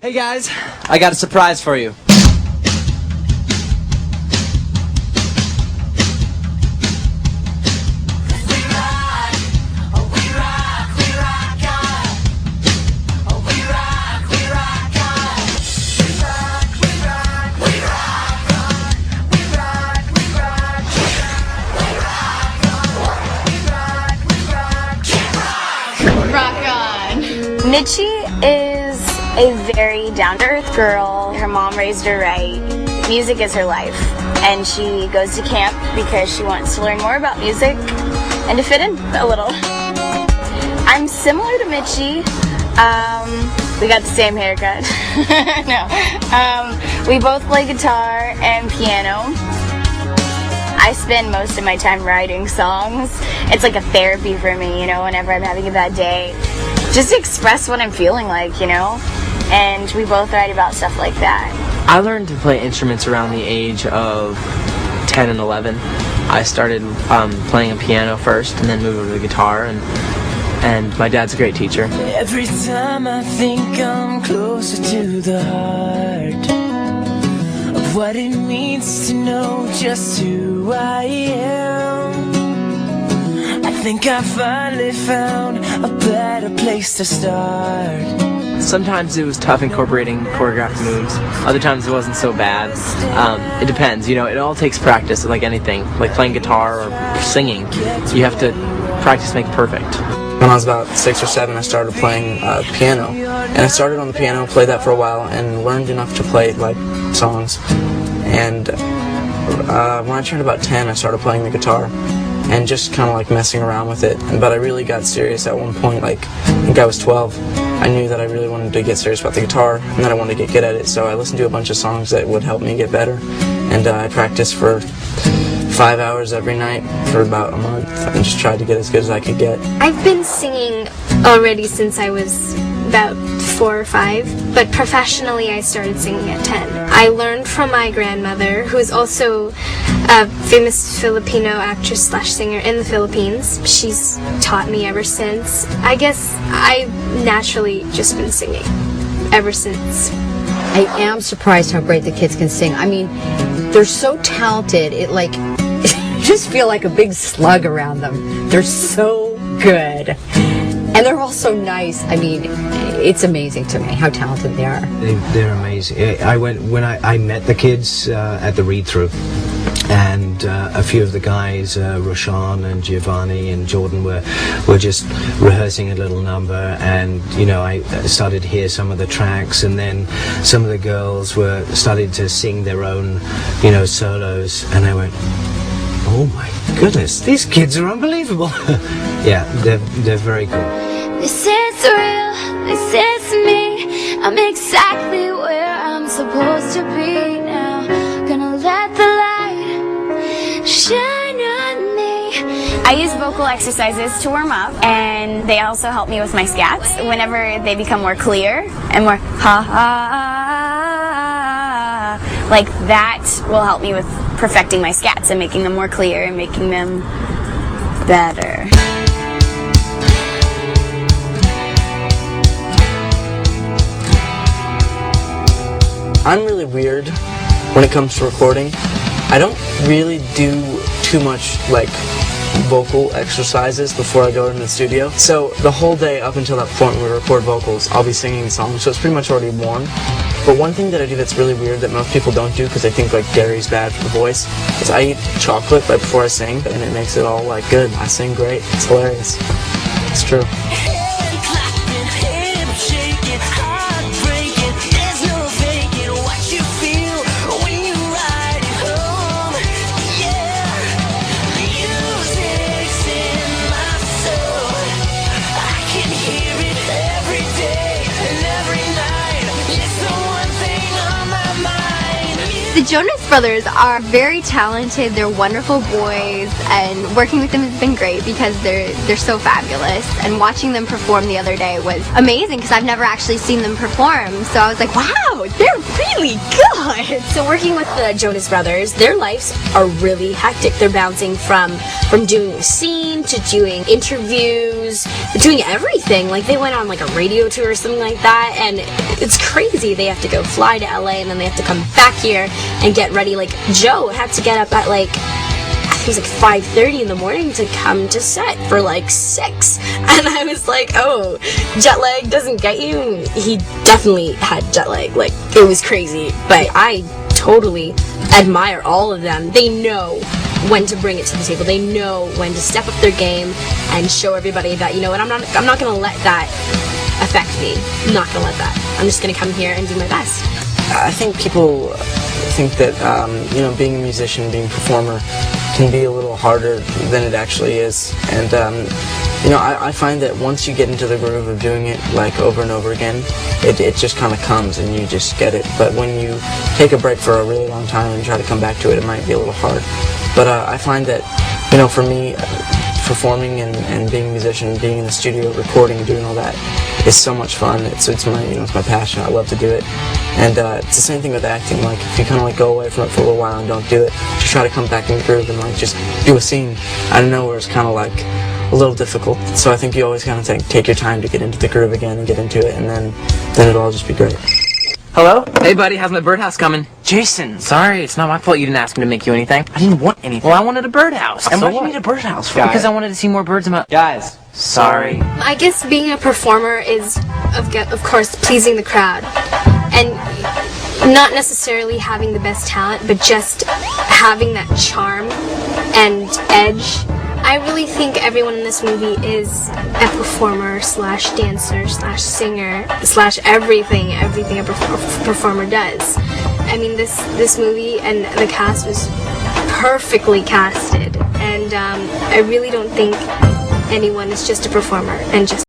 Hey guys, I got a surprise for you. Mitchie is a very down-to-earth girl. Her mom raised her right. Music is her life. And she goes to camp because she wants to learn more about music and to fit in a little. I'm similar to Mitchie. We got the same haircut. No. We both play guitar and piano. I spend most of my time writing songs. It's like a therapy for me, you know, whenever I'm having a bad day. Just to express what I'm feeling like, you know? And we both write about stuff like that. I learned to play instruments around the age of 10 and 11. I started playing a piano first and then moved over to the guitar, and my dad's a great teacher. Every time I think I'm closer to the heart of what it means to know just who I am, I think I finally found a better place to start. Sometimes it was tough incorporating choreographed moves. Other times it wasn't so bad. It depends, you know, it all takes practice, like anything. Like playing guitar or singing, you have to practice make perfect. When I was about 6 or 7, I started playing piano. And I started on the piano, played that for a while, and learned enough to play like songs. And when I turned about 10, I started playing the guitar and just kind of like messing around with it. But I really got serious at one point, like I think I was 12. I knew that I really wanted to get serious about the guitar and that I wanted to get good at it, so I listened to a bunch of songs that would help me get better. And I practiced for 5 hours every night for about a month and just tried to get as good as I could get. I've been singing already since I was about 4 or 5, but professionally I started singing at 10. I learned from my grandmother, who is also a famous Filipino actress / singer in the Philippines. She's taught me ever since. I guess I've naturally just been singing ever since. I am surprised how great the kids can sing. I mean, they're so talented. It like you just feel like a big slug around them. They're so good. And they're all so nice. I mean, it's amazing to me how talented they are. They're amazing. I met the kids at the read-through, and a few of the guys, Roshan and Giovanni and Jordan, were just rehearsing a little number, and you know, I started to hear some of the tracks, and then some of the girls were started to sing their own, you know, solos, and I went, oh my goodness, these kids are unbelievable. Yeah, they're very cool. This is real, this is me. I'm exactly where I'm supposed to be now. Gonna let the light shine on me. I use vocal exercises to warm up, and they also help me with my scats. Whenever they become more clear and more ha ha, like that will help me with perfecting my scats and making them more clear and making them better. I'm really weird when it comes to recording. I don't really do too much like vocal exercises before I go into the studio. So the whole day up until that point where we record vocals, I'll be singing songs, so it's pretty much already warm. But one thing that I do that's really weird that most people don't do because they think like dairy's bad for the voice is I eat chocolate right before I sing, and it makes it all like good. I sing great. It's hilarious. It's true. The Jonas Brothers are very talented. They're wonderful boys, and working with them has been great because they're so fabulous. And watching them perform the other day was amazing because I've never actually seen them perform. So I was like, wow, they're really good. So working with the Jonas Brothers, their lives are really hectic. They're bouncing from doing a scene to doing interviews, doing everything. Like they went on like a radio tour or something like that, and it's crazy. They have to go fly to LA and then they have to come back here and get ready. Like Joe had to get up at like, I think it was like 5:30 in the morning to come to set for like 6. And I was like, oh, jet lag doesn't get you? He definitely had jet lag. Like, it was crazy. But I totally admire all of them. They know when to bring it to the table. They know when to step up their game and show everybody that, you know what, I'm not gonna let that affect me. I'm not gonna let that. I'm just gonna come here and do my best. I think people think that being a musician, being a performer, can be a little harder than it actually is. And I find that once you get into the groove of doing it like over and over again, it just kind of comes and you just get it. But when you take a break for a really long time and try to come back to it, it might be a little hard. But I find that, for me, performing and being a musician, being in the studio, recording, doing all that is so much fun. It's my it's my passion. I love to do it. And it's the same thing with acting. Like if you kind of like go away from it for a little while and don't do it, just try to come back in the groove and like just do a scene out of nowhere is kind of like a little difficult. So I think you always kind of take your time to get into the groove again and get into it, and then it'll all just be great. Hello? Hey, buddy, how's my birdhouse coming? Jason, sorry, it's not my fault you didn't ask me to make you anything. I didn't want anything. Well, I wanted a birdhouse. And So why do you what? need a birdhouse for? Because I wanted to see more birds in my... Guys, sorry. I guess being a performer is, of course, pleasing the crowd. And not necessarily having the best talent, but just having that charm and edge. I really think everyone in this movie is a performer slash dancer slash singer slash everything a performer does. I mean, this movie and the cast was perfectly casted, and I really don't think anyone is just a performer and just